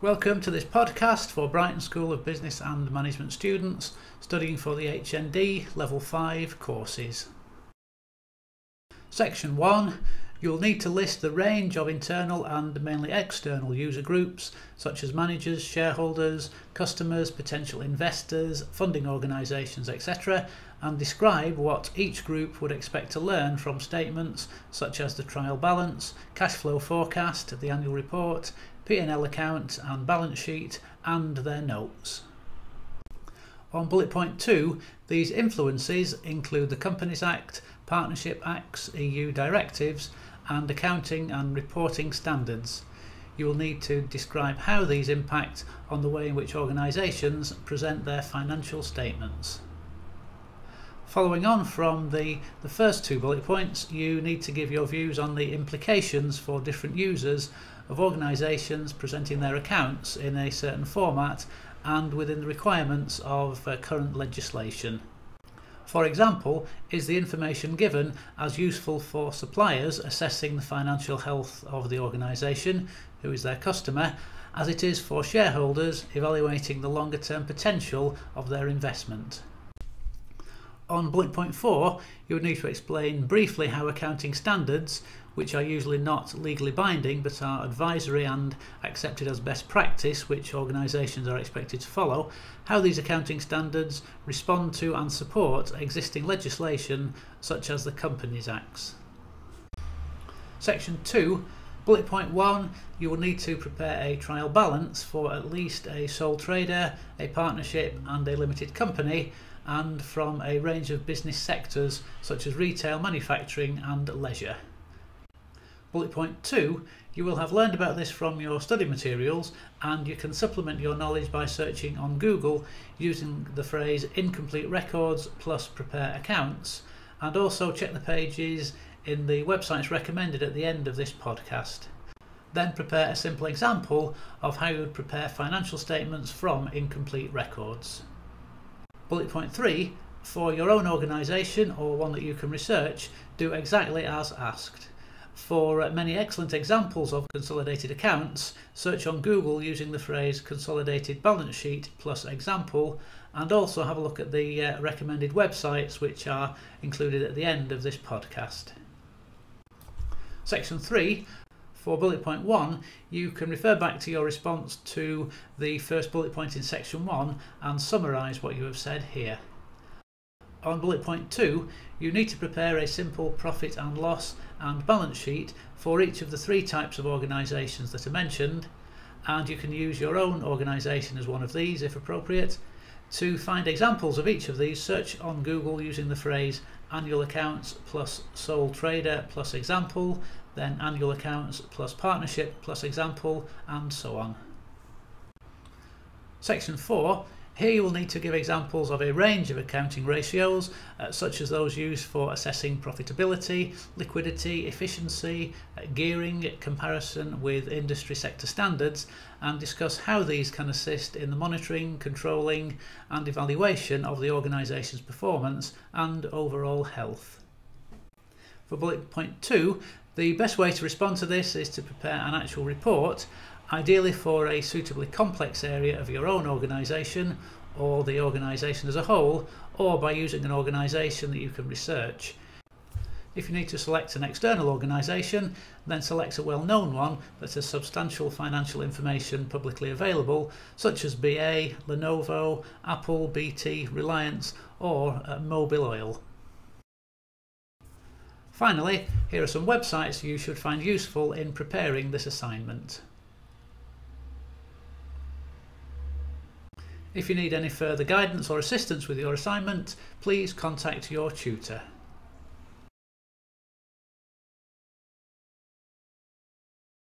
Welcome to this podcast for Brighton School of Business and Management students studying for the HND Level 5 courses. Section 1. You'll need to list the range of internal and mainly external user groups such as managers, shareholders, customers, potential investors, funding organisations, etc. and describe what each group would expect to learn from statements such as the trial balance, cash flow forecast, the annual report, P&L account and balance sheet and their notes. On bullet point 2, these influences include the Companies Act, Partnership Acts, EU directives and accounting and reporting standards. You will need to describe how these impact on the way in which organisations present their financial statements. Following on from the first two bullet points, you need to give your views on the implications for different users of organisations presenting their accounts in a certain format and within the requirements of current legislation. For example, is the information given as useful for suppliers assessing the financial health of the organisation, who is their customer, as it is for shareholders evaluating the longer term potential of their investment? On bullet point 4, you would need to explain briefly how accounting standards, which are usually not legally binding but are advisory and accepted as best practice which organisations are expected to follow, how these accounting standards respond to and support existing legislation such as the Companies Acts. Section 2, bullet point 1, you will need to prepare a trial balance for at least a sole trader, a partnership and a limited company, and from a range of business sectors such as retail, manufacturing and leisure. Bullet point 2, you will have learned about this from your study materials and you can supplement your knowledge by searching on Google using the phrase incomplete records plus prepare accounts, and also check the pages in the websites recommended at the end of this podcast. Then prepare a simple example of how you would prepare financial statements from incomplete records. Bullet point 3, for your own organisation or one that you can research, do exactly as asked. For many excellent examples of consolidated accounts, search on Google using the phrase consolidated balance sheet plus example, and also have a look at the recommended websites which are included at the end of this podcast. Section 3. For bullet point 1, you can refer back to your response to the first bullet point in section 1 and summarise what you have said here. On bullet point 2, you need to prepare a simple profit and loss and balance sheet for each of the three types of organisations that are mentioned, and you can use your own organisation as one of these if appropriate. To find examples of each of these, search on Google using the phrase annual accounts plus sole trader plus example, then annual accounts plus partnership plus example, and so on. Section 4. Here you will need to give examples of a range of accounting ratios, such as those used for assessing profitability, liquidity, efficiency, gearing, comparison with industry sector standards, and discuss how these can assist in the monitoring, controlling and evaluation of the organisation's performance and overall health. For bullet point 2, the best way to respond to this is to prepare an actual report, ideally for a suitably complex area of your own organisation or the organisation as a whole, or by using an organisation that you can research. If you need to select an external organisation, then select a well-known one that has substantial financial information publicly available, such as BA, Lenovo, Apple, BT, Reliance or Mobil Oil. Finally, here are some websites you should find useful in preparing this assignment. If you need any further guidance or assistance with your assignment, please contact your tutor.